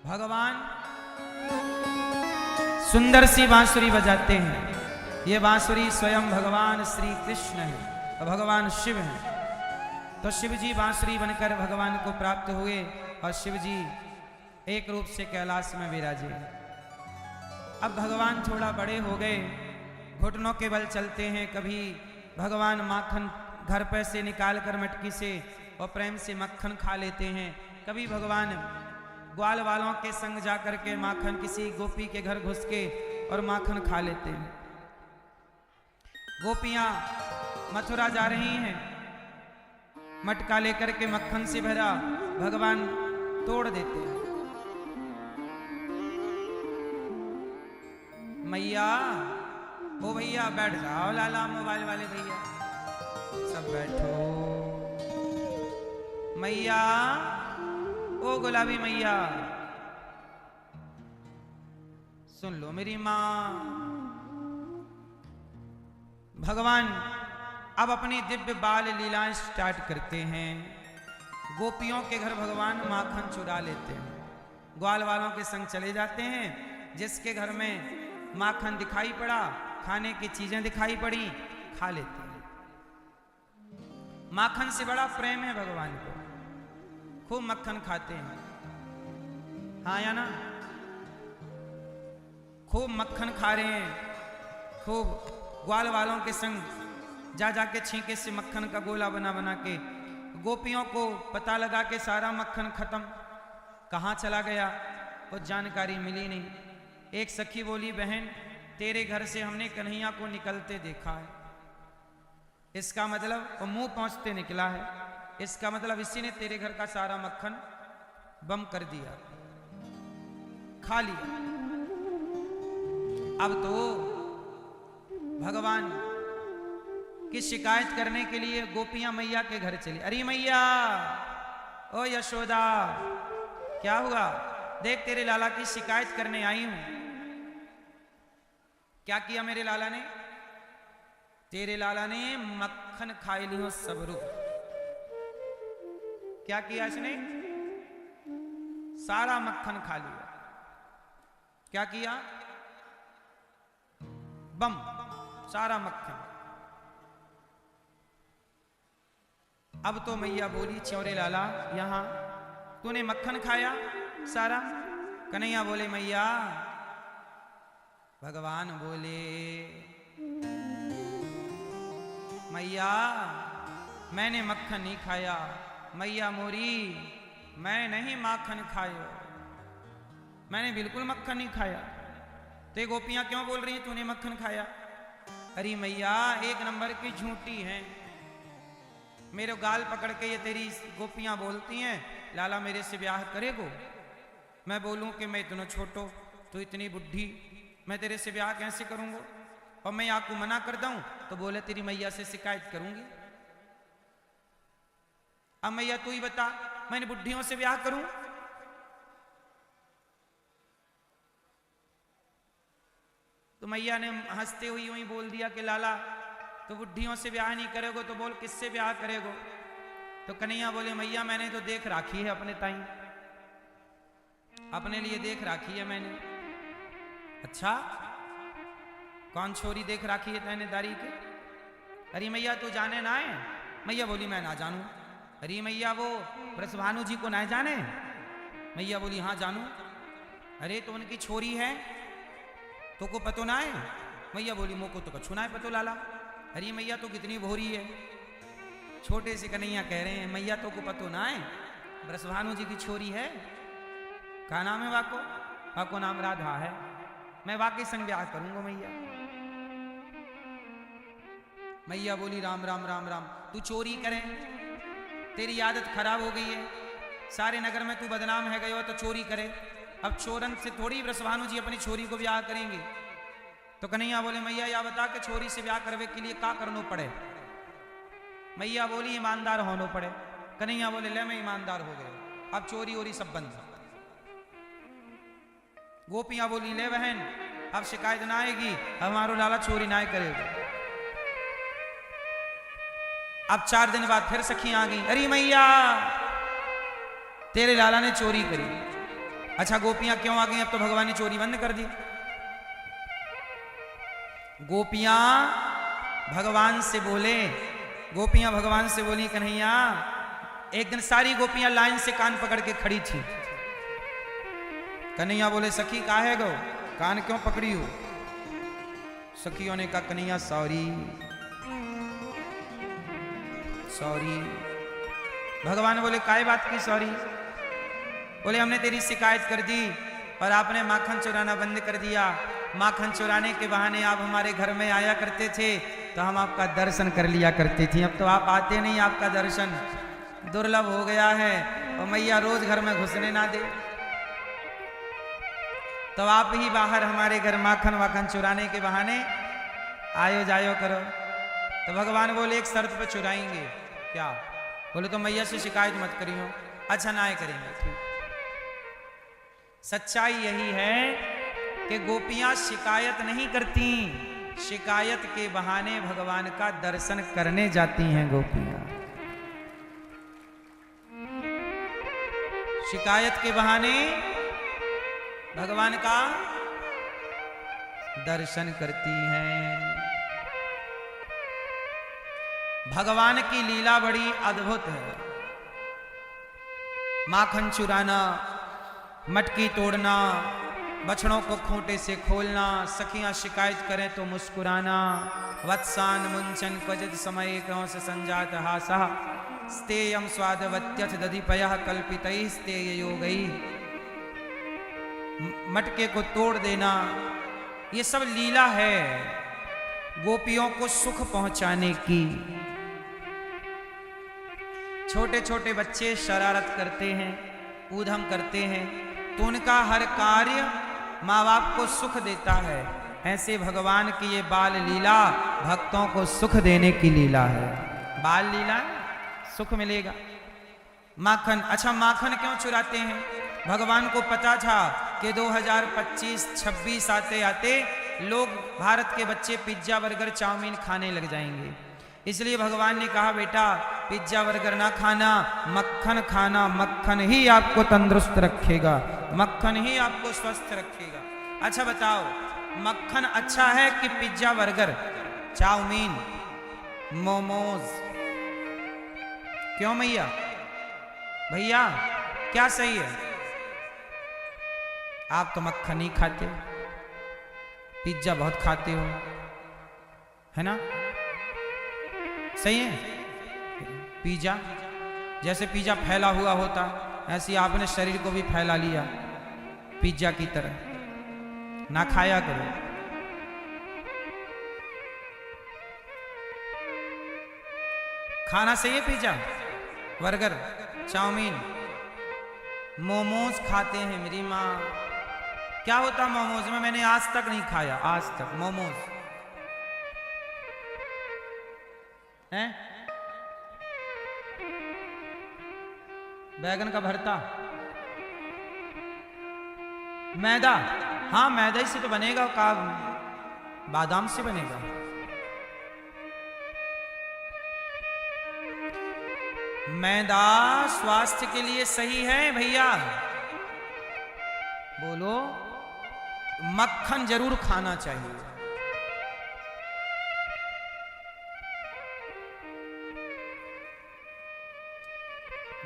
भगवान सुंदर सी बांसुरी बजाते हैं। ये बांसुरी स्वयं भगवान श्री कृष्ण है और भगवान शिव हैं। तो शिव जी बांसुरी बनकर भगवान को प्राप्त हुए और शिव जी एक रूप से कैलाश में विराजे। अब भगवान थोड़ा बड़े हो गए, घुटनों के बल चलते हैं। कभी भगवान माखन घर पर से निकाल कर मटकी से और प्रेम से मक्खन खा लेते हैं। कभी भगवान ग्वाल वालों के संग जाकर के माखन किसी गोपी के घर घुस के और माखन खा लेते हैं। गोपियां मथुरा जा रही हैं, मटका लेकर के मक्खन से भरा भगवान तोड़ देते हैं। मैया ओ भैया बैठ जाओ, लाला मोबाइल वाले भैया सब बैठो। मैया ओ गुलाबी मैया सुन लो मेरी मां। भगवान अब अपनी दिव्य बाल लीलाएं स्टार्ट करते हैं। गोपियों के घर भगवान माखन चुरा लेते हैं, ग्वाल वालों के संग चले जाते हैं। जिसके घर में माखन दिखाई पड़ा, खाने की चीजें दिखाई पड़ी, खा लेते हैं। माखन से बड़ा प्रेम है भगवान को, खूब मक्खन खाते हैं। हाँ या ना? खूब मक्खन खा रहे हैं, खूब ग्वाल वालों के संग जा जाके छींके से मक्खन का गोला बना बना के। गोपियों को पता लगा कि सारा मक्खन खत्म, कहाँ चला गया कुछ जानकारी मिली नहीं। एक सखी बोली, बहन तेरे घर से हमने कन्हैया को निकलते देखा है। इसका मतलब वो मुंह पहुंचते निकला है, इसका मतलब इसी ने तेरे घर का सारा मक्खन बम कर दिया, खा लिया। अब तो भगवान की शिकायत करने के लिए गोपियां मैया के घर चली। अरे मैया ओ यशोदा क्या हुआ? देख तेरे लाला की शिकायत करने आई हूं। क्या किया मेरे लाला ने? तेरे लाला ने मक्खन खाई लियो सबरू। क्या किया इसने? सारा मक्खन खा लिया। क्या किया? बम, सारा मक्खन। अब तो मैया बोली, चौरे लाला यहां तूने मक्खन खाया सारा? कन्हैया बोले, मैया। भगवान बोले, मैया मैंने मक्खन नहीं खाया। मैया मोरी मैं नहीं माखन खायो, मैंने बिल्कुल मक्खन नहीं खाया। तो ये गोपियां क्यों बोल रही हैं तूने मक्खन खाया? अरे मैया एक नंबर की झूठी है। मेरे गाल पकड़ के ये तेरी गोपियां बोलती हैं लाला मेरे से ब्याह करेगो। मैं बोलूं कि मैं इतना छोटो, तू इतनी बुढ़ी, मैं तेरे से ब्याह कैसे करूंगा? और मैं आपको मना कर दूं तो बोले तेरी मैया से शिकायत करूंगी। अब मैया तू ही बता, मैंने बुढ़ियों से ब्याह करूं? तो मैया ने हंसते हुए यूं ही बोल दिया कि लाला तो बुढ़ियों से ब्याह नहीं करेगो तो बोल किससे ब्याह करेगो? तो कन्हैया बोले, मैया मैंने तो देख राखी है अपने ताई, अपने लिए देख राखी है मैंने। अच्छा कौन छोरी देख राखी है तैने दारी के? अरे मैया तू जाने ना है? मैया बोली, मैं ना जानू। अरे मैया वो ब्रसभानु जी को ना जाने? मैया बोली, हाँ जानू। अरे तो उनकी छोरी है तो को पतो ना है? मैया बोली, मोको तो कछु ना है पतो लाला। अरे मैया तो कितनी भोरी है। छोटे से कन्हैया कह रहे हैं, मैया तो को पतो ना है ब्रसभानु जी की छोरी है। क्या नाम है वाको? वाको नाम राधा है। मैं वाकई संग ब्याह करूंगा मैया। मैया बोली, राम राम राम राम, तू चोरी करे, तेरी आदत खराब हो गई है, सारे नगर में तू बदनाम है गयो तो चोरी करे। अब चोरन से थोड़ी ब्रसभानु जी अपनी छोरी को ब्याह करेंगे। तो कन्हैया बोले, मैया या बता के छोरी से ब्याह करवे के लिए का करनो पड़े? मैया बोली, ईमानदार होनो पड़े। कन्हैया बोले, ले मैं ईमानदार हो गए, अब चोरी ओरी सब बंद। गोपियां बोली, ले बहन अब शिकायत ना आएगी, हमारो लाला चोरी ना करेगा। अब 4 दिन बाद फिर सखी आ गई। अरे मैया तेरे लाला ने चोरी करी। अच्छा गोपियां क्यों आ गई? अब तो भगवान ने चोरी बंद कर दी। गोपियां भगवान से बोले, गोपियां भगवान से बोली, कन्हैया, एक दिन सारी गोपियां लाइन से कान पकड़ के खड़ी थी। कन्हैया बोले, सखी काहे गो, कान क्यों पकड़ी हो? सखियों ने कहा, कन्हैया सॉरी सॉरी। भगवान बोले, काहे बात की सॉरी? बोले, हमने तेरी शिकायत कर दी और आपने माखन चुराना बंद कर दिया। माखन चुराने के बहाने आप हमारे घर में आया करते थे तो हम आपका दर्शन कर लिया करती थी। अब तो आप आते नहीं, आपका दर्शन दुर्लभ हो गया है और मैया रोज घर में घुसने ना दे, तो आप ही बाहर हमारे घर माखन वाखन चुराने के बहाने आयो जायो करो। तो भगवान बोले, एक शर्त पर चुराएंगे। क्या? बोले, तो मैया से शिकायत मत करियो। अच्छा ना करेंगे, ठीक। सच्चाई यही है कि गोपियां शिकायत नहीं करती, शिकायत के बहाने भगवान का दर्शन करने जाती हैं गोपियां। शिकायत के बहाने भगवान का दर्शन करती हैं। भगवान की लीला बड़ी अद्भुत है। माखन चुराना, मटकी तोड़ना, बछड़ों को खूंटे से खोलना, सखियां शिकायत करें तो मुस्कुराना, वत्सान मुंचन क्वचित समय क्रौंस संजात हासा, स्तेयम स्वादवत्यथ दधिपयः कल्पितैः स्तेय योगैः। मटके को तोड़ देना, ये सब लीला है गोपियों को सुख पहुंचाने की। छोटे छोटे बच्चे शरारत करते हैं, ऊधम करते हैं, तो उनका हर कार्य माँ बाप को सुख देता है। ऐसे भगवान की ये बाल लीला भक्तों को सुख देने की लीला है। बाल लीला सुख मिलेगा। माखन, अच्छा माखन क्यों चुराते हैं? भगवान को पता था कि 2025-26 आते आते लोग, भारत के बच्चे पिज्जा बर्गर चाउमीन खाने लग जाएंगे। इसलिए भगवान ने कहा, बेटा पिज्जा बर्गर ना खाना, मक्खन खाना। मक्खन ही आपको तंदुरुस्त रखेगा, मक्खन ही आपको स्वस्थ रखेगा। अच्छा बताओ, मक्खन अच्छा है कि पिज्जा बर्गर चाउमीन मोमोज? क्यों मैया, भैया क्या सही है? आप तो मक्खन ही खाते, पिज्जा बहुत खाते हो, है ना? सही है। पिज्जा, जैसे पिज्जा फैला हुआ होता, ऐसे आपने शरीर को भी फैला लिया पिज्जा की तरह। ना खाया करो। खाना सही है, पिज्जा बर्गर चाउमीन। मोमोज खाते हैं मेरी माँ। क्या होता मोमोज में? मैंने आज तक नहीं खाया, आज तक मोमोज है। बैगन का भरता, मैदा, हाँ मैदा ही से तो बनेगा, का बादाम से बनेगा। मैदा स्वास्थ्य के लिए सही है भैया, बोलो। मक्खन जरूर खाना चाहिए।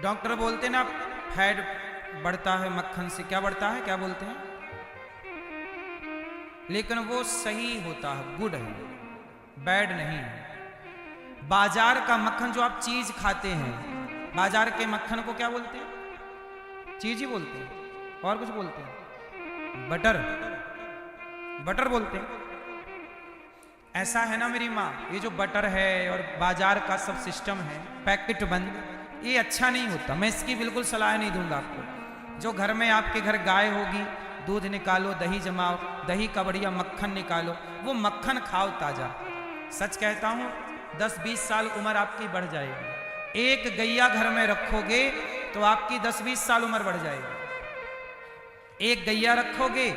डॉक्टर बोलते ना फैट बढ़ता है मक्खन से। क्या बढ़ता है, क्या बोलते हैं? लेकिन वो सही होता है, गुड है, बैड नहीं है। बाजार का मक्खन जो आप चीज खाते हैं, बाजार के मक्खन को क्या बोलते हैं? चीज ही बोलते हैं, और कुछ बोलते हैं? बटर, बटर बोलते हैं। ऐसा है ना मेरी माँ, ये जो बटर है और बाजार का सब सिस्टम है पैकेट बंद, ये अच्छा नहीं होता। मैं इसकी बिल्कुल सलाह नहीं दूंगा आपको। जो घर में आपके घर गाय होगी, दूध निकालो, दही जमाओ, दही का बढ़िया मक्खन निकालो, वो मक्खन खाओ ताजा। सच कहता हूँ 10-20 साल उम्र आपकी बढ़ जाएगी। एक गैया घर में रखोगे तो आपकी 10-20 साल उम्र बढ़ जाएगी। एक गैया रखोगे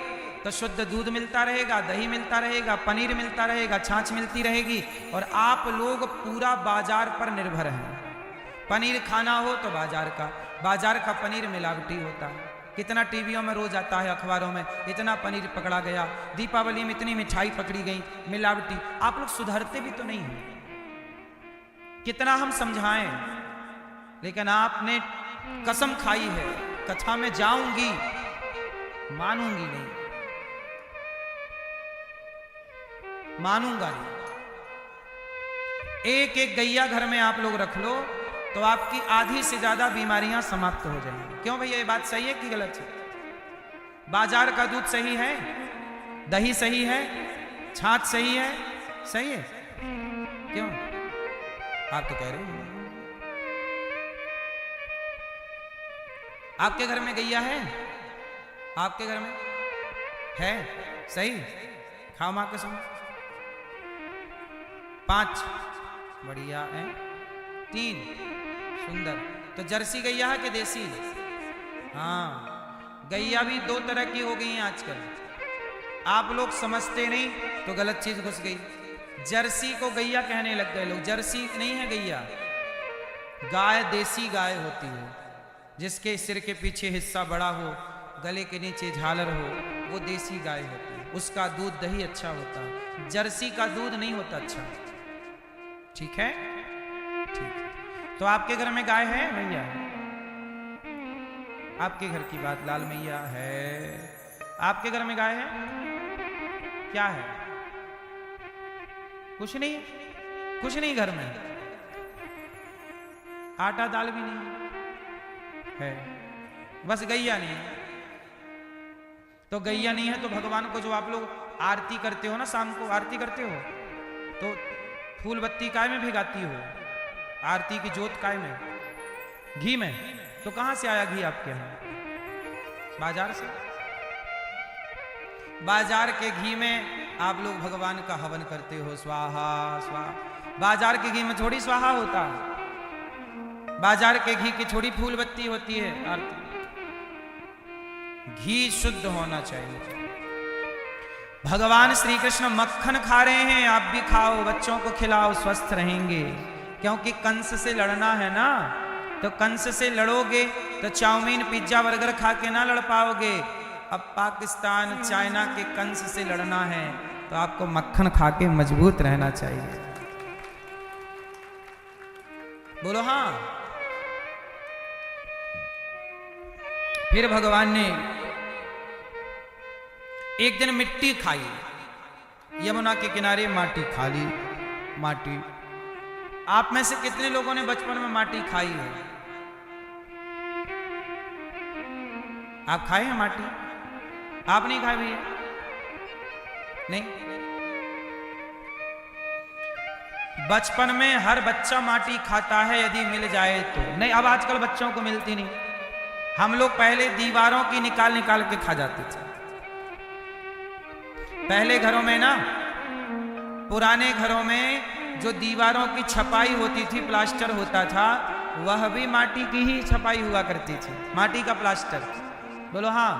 तो शुद्ध दूध मिलता रहेगा, दही मिलता रहेगा, पनीर मिलता रहेगा, छाछ मिलती रहेगी। और आप लोग पूरा बाजार पर निर्भर हैं। पनीर खाना हो तो बाजार का पनीर मिलावटी होता है। कितना टीवियों में रोज आता है, अखबारों में, इतना पनीर पकड़ा गया, दीपावली में इतनी मिठाई पकड़ी गई, मिलावटी। आप लोग सुधरते भी तो नहीं हैं। कितना हम समझाएं, लेकिन आपने कसम खाई है कथा में जाऊंगी, मानूंगी नहीं, मानूंगा नहीं। एक एक गैया घर में आप लोग रख लो तो आपकी आधी से ज्यादा बीमारियां समाप्त हो जाएंगी। क्यों भैया, ये बात सही है कि गलत है? बाजार का दूध सही है, दही सही है, छाछ सही है, सही है? क्यों आप तो कह रहे हो? आपके घर में गैया है? आपके घर में है? सही, खाओ मां कसम। 5 बढ़िया है, 3 सुंदर। तो जर्सी गैया है कि देसी? हाँ, गैया भी 2 तरह की हो गई हैं आजकल। आप लोग समझते नहीं तो गलत चीज घुस गई। जर्सी को गैया कहने लग गए लोग। जर्सी नहीं है गैया, गाय देसी गाय होती है, जिसके सिर के पीछे हिस्सा बड़ा हो, गले के नीचे झालर हो, वो देसी गाय होती है। उसका दूध दही अच्छा होता है, जर्सी का दूध नहीं होता अच्छा। ठीक है, ठीक। तो आपके घर में गाय है भैया? आपके घर की बात, लाल मैया है। आपके घर में गाय है? क्या है? कुछ नहीं, कुछ नहीं घर में, आटा दाल भी नहीं है, बस गैया नहीं है। तो गैया नहीं है तो भगवान को जो आप लोग आरती करते हो ना, शाम को आरती करते हो, तो फूल बत्ती काय में भिगाती हो? आरती की जोत काय में? घी में। तो कहां से आया घी आपके यहाँ? बाजार से। बाजार के घी में आप लोग भगवान का हवन करते हो, स्वाहा स्वाहा। बाजार के घी में थोड़ी स्वाहा होता, बाजार के घी की थोड़ी फूल बत्ती होती है आरती। घी शुद्ध होना चाहिए। भगवान श्री कृष्ण मक्खन खा रहे हैं, आप भी खाओ, बच्चों को खिलाओ, स्वस्थ रहेंगे। क्योंकि कंस से लड़ना है ना, तो कंस से लड़ोगे तो चाउमीन पिज्जा बर्गर खा के ना लड़ पाओगे। अब पाकिस्तान चाइना के कंस से लड़ना है तो आपको मक्खन खा के मजबूत रहना चाहिए। बोलो हाँ। फिर भगवान ने एक दिन मिट्टी खाई, यमुना के किनारे माटी खा ली। माटी, आप में से कितने लोगों ने बचपन में माटी खाई है? आप खाए हैं माटी? आप नहीं खाए भैया? नहीं। बचपन में हर बच्चा माटी खाता है यदि मिल जाए तो। नहीं, अब आजकल बच्चों को मिलती नहीं। हम लोग पहले दीवारों की निकाल निकाल के खा जाते थे। पहले घरों में ना, पुराने घरों में जो दीवारों की छपाई होती थी, प्लास्टर होता था, वह भी माटी की ही छपाई हुआ करती थी, माटी का प्लास्टर। बोलो हाँ।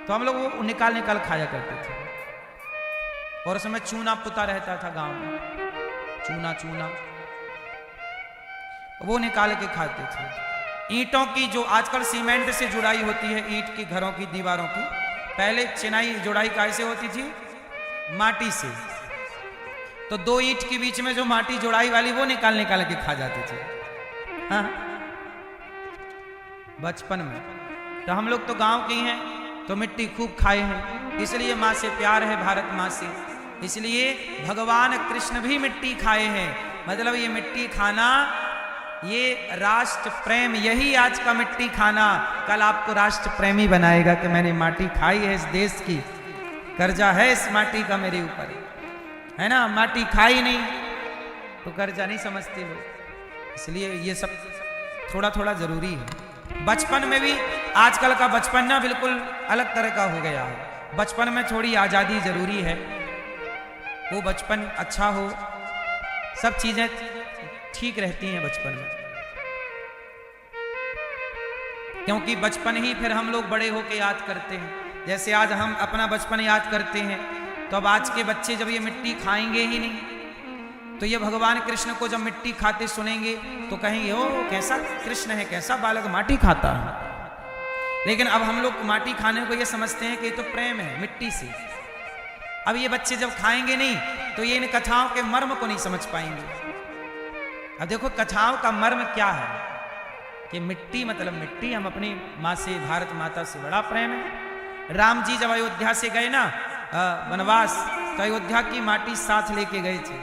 तो हम लोग वो निकाल निकाल खाया करते थे। और उसमें चूना पुता रहता था गांव में, चूना चूना, वो निकाल के खाते थे। ईंटों की जो आजकल सीमेंट से जुड़ाई होती है, ईंट की घरों की दीवारों की, पहले चिनाई जुड़ाई कैसे होती थी? माटी से। तो 2 ईंट के बीच में जो माटी जुड़ाई वाली, वो निकाल निकाल के खा जाते थे। हाँ? बचपन में तो हम लोग तो गांव के ही हैं, तो मिट्टी खूब खाए हैं, इसलिए माँ से प्यार है, भारत माँ से। इसलिए भगवान कृष्ण भी मिट्टी खाए हैं। मतलब ये मिट्टी खाना, ये राष्ट्र प्रेम, यही आज का मिट्टी खाना कल आपको राष्ट्र प्रेमी बनाएगा कि मैंने माटी खाई है इस देश की, कर्जा है इस माटी का मेरे ऊपर, है ना। माटी खाई नहीं तो कर्जा नहीं समझते लोग। इसलिए ये सब थोड़ा थोड़ा जरूरी है। बचपन में भी, आजकल का बचपन ना बिल्कुल अलग तरह का हो गया है। बचपन में थोड़ी आज़ादी जरूरी है, वो बचपन अच्छा हो, सब चीजें ठीक रहती हैं बचपन में। क्योंकि बचपन ही फिर हम लोग बड़े होके याद करते हैं। जैसे आज हम अपना बचपन याद करते हैं, तो अब आज के बच्चे जब ये मिट्टी खाएंगे ही नहीं, तो ये भगवान कृष्ण को जब मिट्टी खाते सुनेंगे तो कहेंगे, ओ कैसा कृष्ण है, कैसा बालक माटी खाता है। लेकिन अब हम लोग माटी खाने को ये समझते हैं कि ये तो प्रेम है मिट्टी से। अब ये बच्चे जब खाएंगे नहीं तो ये इन कथाओं के मर्म को नहीं समझ पाएंगे। अब देखो कथाओं का मर्म क्या है कि मिट्टी मतलब मिट्टी, हम अपनी माँ से, भारत माता से बड़ा प्रेम है। राम जी जब अयोध्या से गए ना वनवास, तो अयोध्या की माटी साथ लेके गए थे।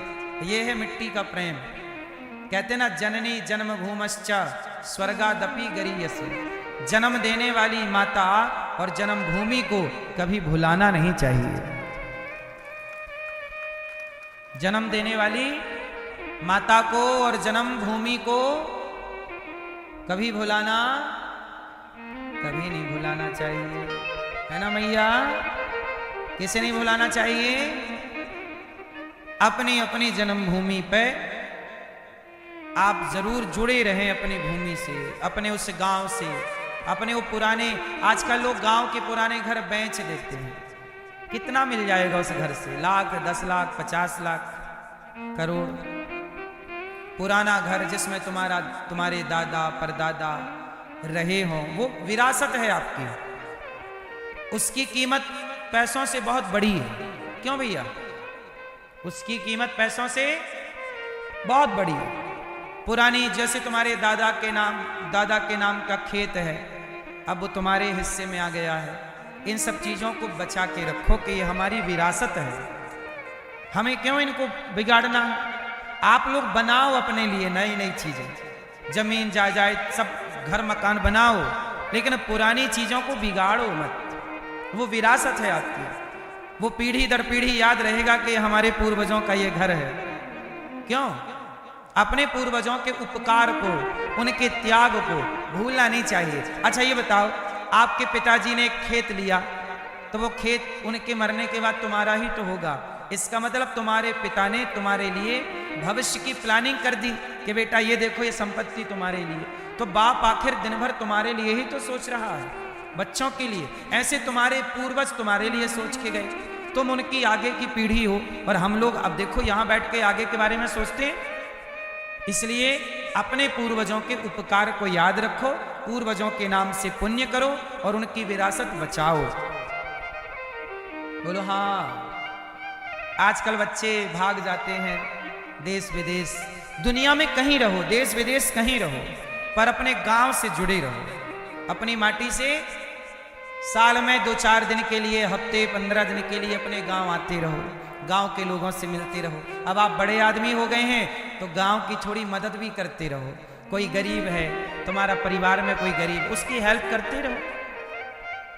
ये है मिट्टी का प्रेम। कहते ना जननी जन्म भूमश्च स्वर्गादपि गरीयसी, जन्म देने वाली माता और जन्म भूमि को कभी भुलाना नहीं चाहिए। जन्म देने वाली माता को और जन्म भूमि को कभी भुलाना, कभी नहीं भुलाना चाहिए, है ना मैया? किसे नहीं भुलाना चाहिए? अपनी अपनी जन्मभूमि पे आप जरूर जुड़े रहें, अपनी भूमि से, अपने उस गांव से, अपने वो पुराने, आजकल लोग गांव के पुराने घर बेच देते हैं। कितना मिल जाएगा उस घर से? लाख, 10 लाख, 50 लाख, करोड़। पुराना घर जिसमें तुम्हारे दादा परदादा रहे हों, वो विरासत है आपकी, उसकी कीमत पैसों से बहुत बड़ी है। क्यों भैया? उसकी कीमत पैसों से बहुत बड़ी है। पुरानी, जैसे तुम्हारे दादा के नाम का खेत है, अब वो तुम्हारे हिस्से में आ गया है। इन सब चीजों को बचा के रखो कि ये हमारी विरासत है। हमें क्यों इनको बिगाड़ना है? आप लोग बनाओ अपने लिए नई नई चीजें, जमीन जायदाद सब घर मकान बनाओ, लेकिन पुरानी चीजों को बिगाड़ो मत। वो विरासत है आपकी, वो पीढ़ी दर पीढ़ी याद रहेगा कि हमारे पूर्वजों का ये घर है। क्यों? अपने पूर्वजों के उपकार को, उनके त्याग को भूलना नहीं चाहिए। अच्छा ये बताओ, आपके पिताजी ने एक खेत लिया, तो वो खेत उनके मरने के बाद तुम्हारा ही तो होगा। इसका मतलब तुम्हारे पिता ने तुम्हारे लिए भविष्य की प्लानिंग कर दी कि बेटा ये देखो ये संपत्ति तुम्हारे लिए। तो बाप आखिर दिन भर तुम्हारे लिए ही तो सोच रहा है, बच्चों के लिए। ऐसे तुम्हारे पूर्वज तुम्हारे लिए सोच के गए, तुम उनकी आगे की पीढ़ी हो। और हम लोग अब देखो यहाँ बैठ के आगे के बारे में सोचते हैं। इसलिए अपने पूर्वजों के उपकार को याद रखो, पूर्वजों के नाम से पुण्य करो और उनकी विरासत बचाओ। बोलो हाँ। आजकल बच्चे भाग जाते हैं देश विदेश, दुनिया में कहीं रहो, देश विदेश कहीं रहो, पर अपने गांव से जुड़े रहो, अपनी माटी से। साल में 2-4 दिन के लिए, हफ्ते 15 दिन के लिए अपने गांव आते रहो, गांव के लोगों से मिलते रहो। अब आप बड़े आदमी हो गए हैं तो गांव की थोड़ी मदद भी करते रहो। कोई गरीब है, तुम्हारा परिवार में कोई गरीब, उसकी हेल्प करते रहो।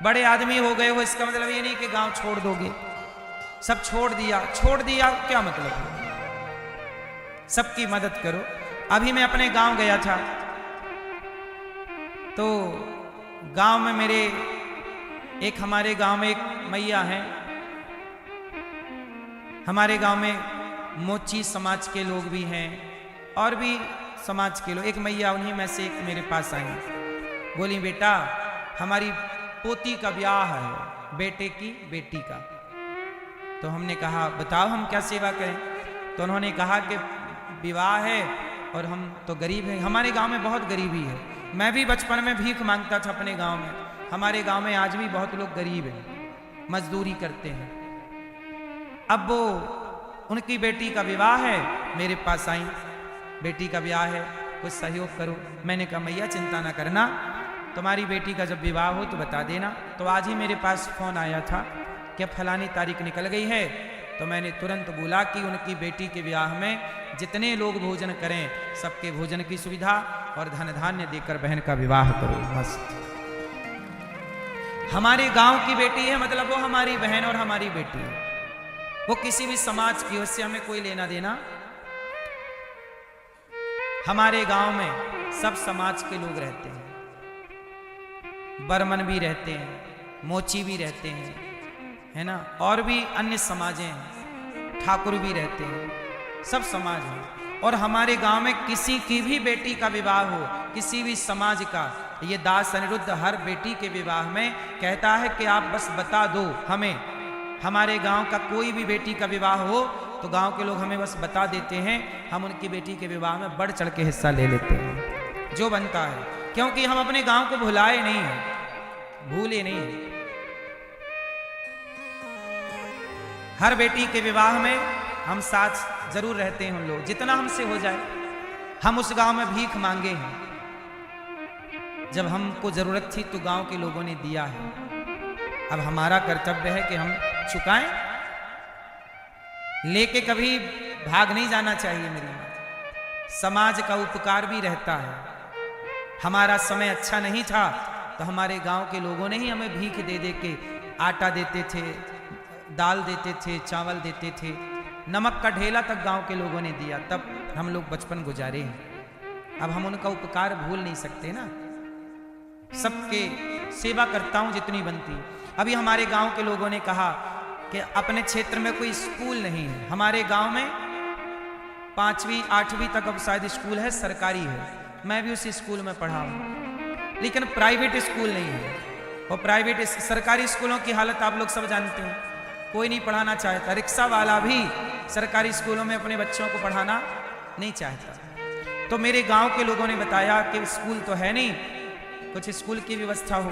बड़े आदमी हो गए हो इसका मतलब ये नहीं कि गांव छोड़ दोगे। सब छोड़ दिया क्या मतलब है? सबकी मदद करो। अभी मैं अपने गांव गया था, तो गांव में हमारे गांव में एक मैया है। हमारे गांव में मोची समाज के लोग भी हैं और भी समाज के लोग। एक मैया उन्हीं में से एक मेरे पास आई, बोली बेटा हमारी पोती का ब्याह है, बेटे की बेटी का। तो हमने कहा बताओ हम क्या सेवा करें। तो उन्होंने कहा कि विवाह है और हम तो गरीब हैं, हमारे गांव में बहुत गरीबी है। मैं भी बचपन में भीख मांगता था अपने गांव में। हमारे गांव में आज भी बहुत लोग गरीब हैं, मजदूरी करते हैं। अब वो उनकी बेटी का विवाह है, मेरे पास आई, बेटी का ब्याह है, कुछ सहयोग करो। मैंने कहा मैया चिंता ना करना, तुम्हारी बेटी का जब विवाह हो तो बता देना। तो आज ही मेरे पास फोन आया था कि फलानी तारीख निकल गई है। तो मैंने तुरंत बोला कि उनकी बेटी के ब्याह में जितने लोग भोजन करें सबके भोजन की सुविधा और धन धान्य देकर बहन का विवाह करो। मस्त। हमारे गांव की बेटी है, मतलब वो हमारी बहन और हमारी बेटी है। वो किसी भी समाज की, उससे हमें कोई लेना देना। हमारे गांव में सब समाज के लोग रहते हैं, बर्मन भी रहते हैं, मोची भी रहते हैं, है ना, और भी अन्य समाजें हैं, ठाकुर भी रहते हैं, सब समाज हैं। और हमारे गांव में किसी की भी बेटी का विवाह हो, किसी भी समाज का, ये दास अनिरुद्ध हर बेटी के विवाह में कहता है कि आप बस बता दो हमें। हमारे गांव का कोई भी बेटी का विवाह हो तो गांव के लोग हमें बस बता देते हैं, हम उनकी बेटी के विवाह में बढ़ चढ़ के हिस्सा ले लेते हैं, जो बनता है। क्योंकि हम अपने गांव को भुलाए नहीं हैं। भूले नहीं। हर बेटी के विवाह में हम साथ जरूर रहते हैं हम लोग, जितना हमसे हो जाए। हम उस गांव में भीख मांगे हैं, जब हमको जरूरत थी तो गांव के लोगों ने दिया है। अब हमारा कर्तव्य है कि हम चुकाएं, लेके कभी भाग नहीं जाना चाहिए। मेरी बात, समाज का उपकार भी रहता है। हमारा समय अच्छा नहीं था तो हमारे गांव के लोगों ने ही हमें भीख दे दे के आटा देते थे, दाल देते थे, चावल देते थे, नमक का ढेला तक गांव के लोगों ने दिया, तब हम लोग बचपन गुजारे हैं। अब हम उनका उपकार भूल नहीं सकते ना। सबके सेवा करता हूं जितनी बनती। अभी हमारे गांव के लोगों ने कहा कि अपने क्षेत्र में कोई स्कूल नहीं है। हमारे गांव में 5वीं 8वीं तक अब शायद स्कूल है, सरकारी है। मैं भी उसी स्कूल में पढ़ा हूं, लेकिन प्राइवेट स्कूल नहीं है। और प्राइवेट सरकारी स्कूलों की हालत आप लोग सब जानते हैं, कोई नहीं पढ़ाना चाहता। रिक्शा वाला भी सरकारी स्कूलों में अपने बच्चों को पढ़ाना नहीं चाहता। तो मेरे गांव के लोगों ने बताया कि स्कूल तो है नहीं, कुछ स्कूल की व्यवस्था हो।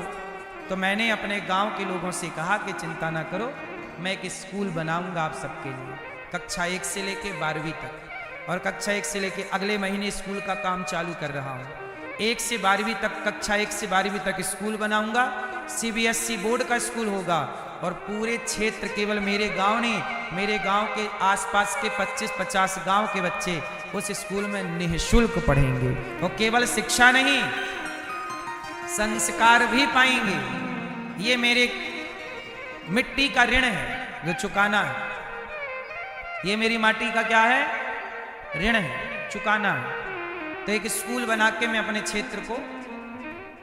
तो मैंने अपने गांव के लोगों से कहा कि चिंता ना करो, मैं एक स्कूल बनाऊंगा आप सबके लिए, कक्षा 1 से लेके 12वीं तक। और कक्षा 1 से लेके अगले महीने स्कूल का काम चालू कर रहा हूँ। 1 से 12वीं तक, कक्षा 1 से 12वीं तक स्कूल बनाऊंगा। CBSE बोर्ड का स्कूल होगा और पूरे क्षेत्र, केवल मेरे गांव नहीं, मेरे गांव के आसपास के 25-50 गांव के बच्चे उस स्कूल में निःशुल्क पढ़ेंगे। और केवल शिक्षा नहीं, संस्कार भी पाएंगे। ये मेरे मिट्टी का ऋण है जो चुकाना है। ये मेरी माटी का क्या है? ऋण है, चुकाना है। तो एक स्कूल बना के मैं अपने क्षेत्र को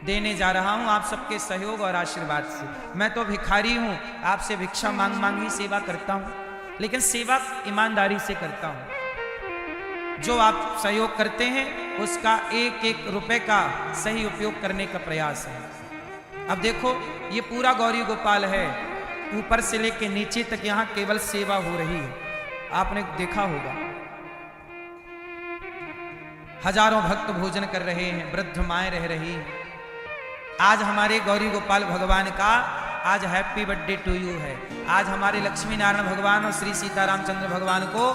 देने जा रहा हूं आप सबके सहयोग और आशीर्वाद से। मैं तो भिखारी हूं, आपसे भिक्षा मांग मांग ही सेवा करता हूं, लेकिन सेवा ईमानदारी से करता हूं। जो आप सहयोग करते हैं उसका एक एक रुपए का सही उपयोग करने का प्रयास है। अब देखो, ये पूरा गौरी गोपाल है, ऊपर से लेके नीचे तक यहाँ केवल सेवा हो रही है। आपने देखा होगा, हजारों भक्त भोजन कर रहे हैं, वृद्ध माएं रह रही हैं। आज हमारे गौरी गोपाल भगवान का आज हैप्पी बर्थडे टू यू है। आज हमारे लक्ष्मी नारायण भगवान और श्री सीतारामचंद्र भगवान को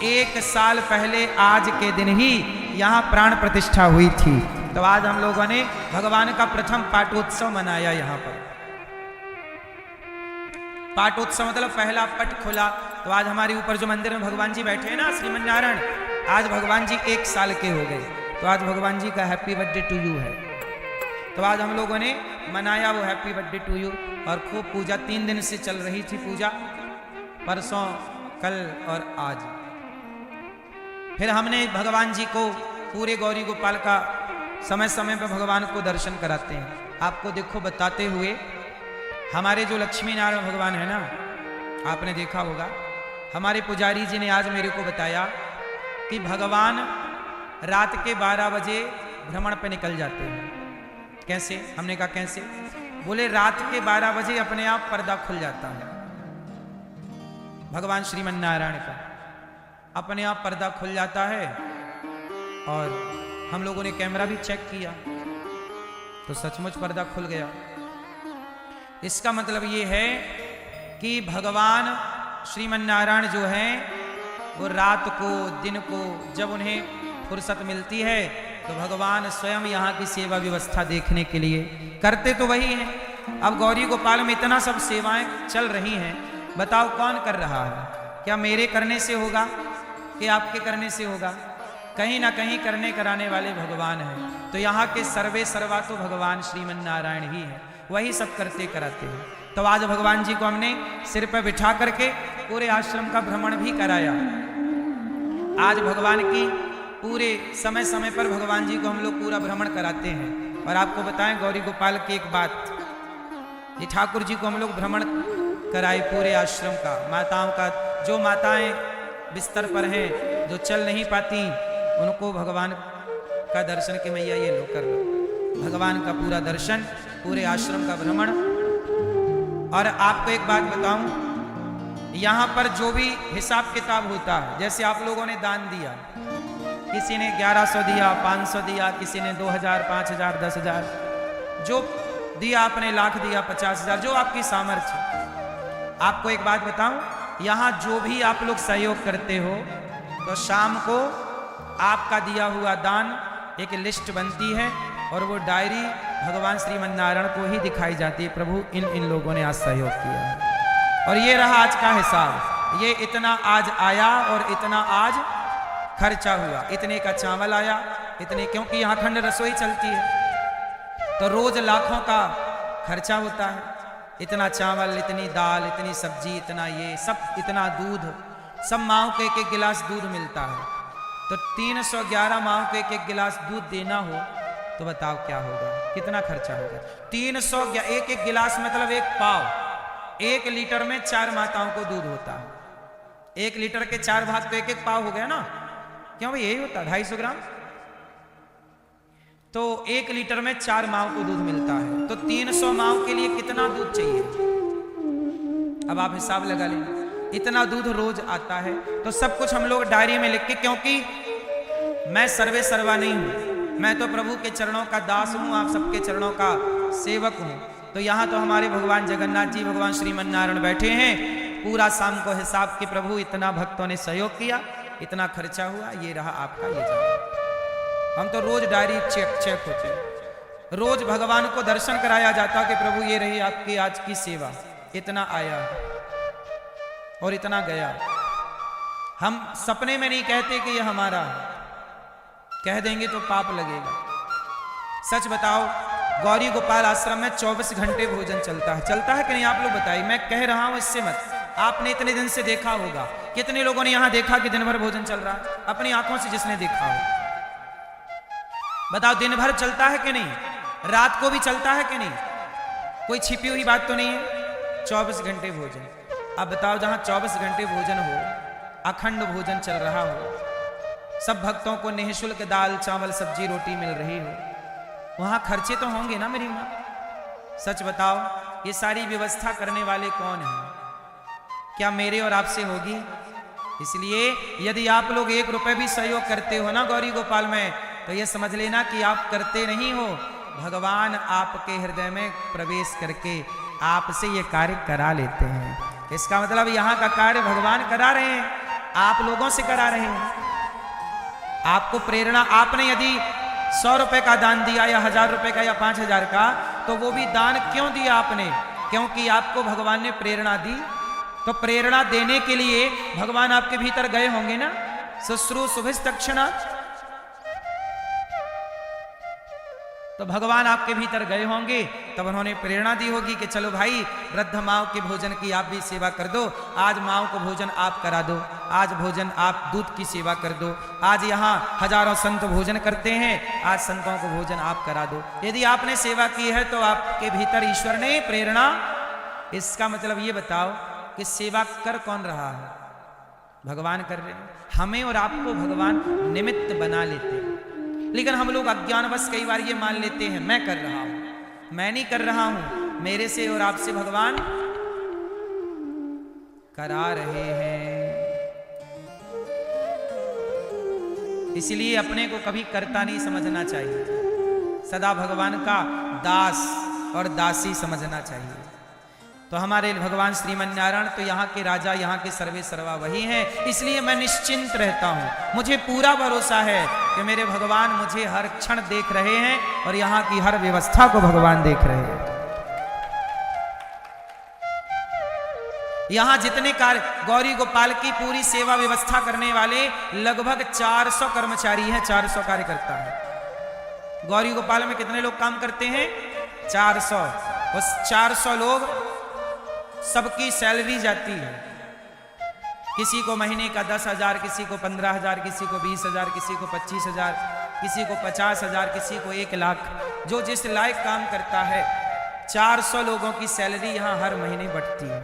1 साल पहले आज के दिन ही यहाँ प्राण प्रतिष्ठा हुई थी। तो आज हम लोगों ने भगवान का प्रथम पाटोत्सव मनाया। यहाँ पर पाटोत्सव मतलब पहला पट खुला। तो आज हमारे ऊपर जो मंदिर में भगवान जी बैठे हैं ना, श्रीमन नारायण, आज भगवान जी 1 साल के हो गए। तो आज भगवान जी का हैप्पी बर्थडे टू यू है। तो आज हम लोगों ने मनाया वो हैप्पी बर्थडे टू यू। और खूब पूजा 3 दिन से चल रही थी पूजा, परसों, कल और आज। फिर हमने भगवान जी को पूरे गौरी गोपाल का समय समय पर भगवान को दर्शन कराते हैं। आपको देखो बताते हुए, हमारे जो लक्ष्मी नारायण भगवान है ना, आपने देखा होगा, हमारे पुजारी जी ने आज मेरे को बताया कि भगवान रात के 12 बजे भ्रमण पे निकल जाते हैं। कैसे? हमने कहा कैसे? बोले रात के 12 बजे अपने आप पर्दा खुल जाता है। भगवान श्रीमन नारायण का अपने आप पर्दा खुल जाता है। और हम लोगों ने कैमरा भी चेक किया तो सचमुच पर्दा खुल गया। इसका मतलब ये है कि भगवान श्रीमन नारायण जो हैं वो रात को, दिन को, जब उन्हें फुर्सत मिलती है तो भगवान स्वयं यहाँ की सेवा व्यवस्था देखने के लिए करते तो वही हैं। अब गौरी गोपाल में इतना सब सेवाएं चल रही हैं, बताओ कौन कर रहा है? क्या मेरे करने से होगा कि आपके करने से होगा? कहीं ना कहीं करने कराने वाले भगवान हैं। तो यहाँ के सर्वे सर्वा तो भगवान श्रीमन नारायण ही हैं, वही सब करते कराते हैं। तो आज भगवान जी को हमने सिर पर बिठा करके पूरे आश्रम का भ्रमण भी कराया। आज भगवान की पूरे समय समय पर भगवान जी को हम लोग पूरा भ्रमण कराते हैं। और आपको बताएं गौरी गोपाल की एक बात, ये ठाकुर जी को हम लोग भ्रमण कराए पूरे आश्रम का, माताओं का। जो माताएं बिस्तर पर हैं, जो चल नहीं पाती, उनको भगवान का दर्शन के मैया ये लो कर लो। भगवान का पूरा दर्शन, पूरे आश्रम का भ्रमण। और आपको एक बात बताऊं, यहाँ पर जो भी हिसाब किताब होता है, जैसे आप लोगों ने दान दिया, किसी ने 1100 दिया, 500 दिया, किसी ने 2000, 5000, 10,000, जो दिया आपने लाख, दिया 50,000, जो आपकी सामर्थ्य। आपको एक बात बताऊं, यहां जो भी आप लोग सहयोग करते हो तो शाम को आपका दिया हुआ दान एक लिस्ट बनती है और वो डायरी भगवान श्रीमन्नारायण को ही दिखाई जाती है, प्रभु इन लोगों ने आज सहयोग किया है। और ये रहा आज का हिसाब, ये इतना आज आया और इतना आज खर्चा हुआ, इतने का चावल आया, इतने, क्योंकि यहाँ खंड रसोई चलती है तो रोज लाखों का खर्चा होता है। इतना चावल, इतनी दाल, इतनी सब्जी, इतना ये सब, इतना दूध, सब माओ को एक एक गिलास दूध मिलता है। तो 311 माओ को एक एक गिलास दूध देना हो तो बताओ क्या होगा, कितना खर्चा होगा। 300 एक एक गिलास मतलब एक पाव, 1 लीटर में 4 माताओं को दूध होता है। 1 लीटर के 4 भाग तो एक एक पाव हो गया ना, क्यों भाई यही होता है 250 ग्राम। तो 1 लीटर में 4 माओ को दूध मिलता है, तो 300 माओ के लिए कितना दूध चाहिए, अब आप हिसाब लगा लें। इतना दूध रोज आता है, तो सब कुछ हम लोग डायरी में लिख के, क्योंकि मैं सर्वे सर्वा नहीं हूं, मैं तो प्रभु के चरणों का दास हूं, आप सबके चरणों का सेवक हूं। तो यहाँ तो हमारे भगवान जगन्नाथ जी, भगवान श्रीमन्नारायण बैठे हैं, पूरा शाम को हिसाब के प्रभु इतना भक्तों ने सहयोग किया, इतना खर्चा हुआ, ये रहा आपका ये जाना। हम तो रोज डायरी चेक होते, रोज भगवान को दर्शन कराया जाता कि प्रभु ये रही आपकी आज की सेवा, इतना आया और इतना गया। हम सपने में नहीं कहते कि ये हमारा, कह देंगे तो पाप लगेगा। सच बताओ, गौरी गोपाल आश्रम में 24 घंटे भोजन चलता है कि नहीं, आप लोग बताइए। मैं कह रहा हूं इससे मत, आपने इतने दिन से देखा होगा, कितने लोगों ने यहां देखा कि दिन भर भोजन चल रहा है, अपनी आंखों से जिसने देखा हो बताओ, दिन भर चलता है कि नहीं, रात को भी चलता है कि नहीं, कोई छिपी हुई बात तो नहीं है। 24 घंटे भोजन, अब बताओ जहां 24 घंटे भोजन हो, अखंड भोजन चल रहा हो, सब भक्तों को निःशुल्क दाल चावल सब्जी रोटी मिल रही हो, वहां खर्चे तो होंगे ना मेरी मां। सच बताओ, ये सारी व्यवस्था करने वाले कौन हैं, क्या मेरे और आपसे होगी? इसलिए यदि आप लोग 1 रुपए भी सहयोग करते हो ना गौरी गोपाल में, तो ये समझ लेना कि आप करते नहीं हो, भगवान आपके हृदय में प्रवेश करके आपसे ये कार्य करा लेते हैं। इसका मतलब यहाँ का कार्य भगवान करा रहे हैं, आप लोगों से करा रहे हैं। आपको प्रेरणा, आपने यदि 100 रुपए का दान दिया या 1000 रुपए का या 5000 का, तो वो भी दान क्यों दिया आपने? क्योंकि आपको भगवान ने प्रेरणा दी। तो प्रेरणा देने के लिए भगवान आपके भीतर गए होंगे ना, शुश्रू शुभिस्तक्षणा, तो भगवान आपके भीतर गए होंगे, तब उन्होंने प्रेरणा दी होगी कि चलो भाई, वृद्ध माओ के भोजन की आप भी सेवा कर दो, आज माओ को भोजन आप करा दो, आज भोजन आप दूध की सेवा कर दो, आज यहाँ हजारों संत भोजन करते हैं, आज संतों को भोजन आप करा दो। यदि आपने सेवा की है तो आपके भीतर ईश्वर ने प्रेरणा, इसका मतलब ये बताओ कि सेवा कर कौन रहा है? भगवान कर रहे हैं। हमें और आपको भगवान निमित्त बना लेते हैं, लेकिन हम लोग अज्ञानवश कई बार ये मान लेते हैं मैं कर रहा हूं, मैं नहीं कर रहा हूं, मेरे से और आपसे भगवान करा रहे हैं। इसलिए अपने को कभी कर्ता नहीं समझना चाहिए, सदा भगवान का दास और दासी समझना चाहिए। तो हमारे भगवान श्रीमन्नारायण तो यहाँ के राजा, यहाँ के सर्वे सर्वा वही हैं, इसलिए मैं निश्चिंत रहता हूँ। मुझे पूरा भरोसा है कि मेरे भगवान मुझे हर क्षण देख रहे हैं और यहाँ की हर व्यवस्था को भगवान देख रहे हैं। यहाँ जितने कार्य, गौरी गोपाल की पूरी सेवा व्यवस्था करने वाले लगभग 400 कर्मचारी हैं, 400 कार्यकर्ता हैं। गौरी गोपाल में कितने लोग काम करते हैं? 400। उस 400 लोग सबकी सैलरी जाती है, किसी को महीने का 10,000, किसी को 15,000, किसी को 20,000, किसी को 25,000, किसी को 50,000, किसी को 1 लाख, जो जिस लायक काम करता है। 400 लोगों की सैलरी यहाँ हर महीने बढ़ती है।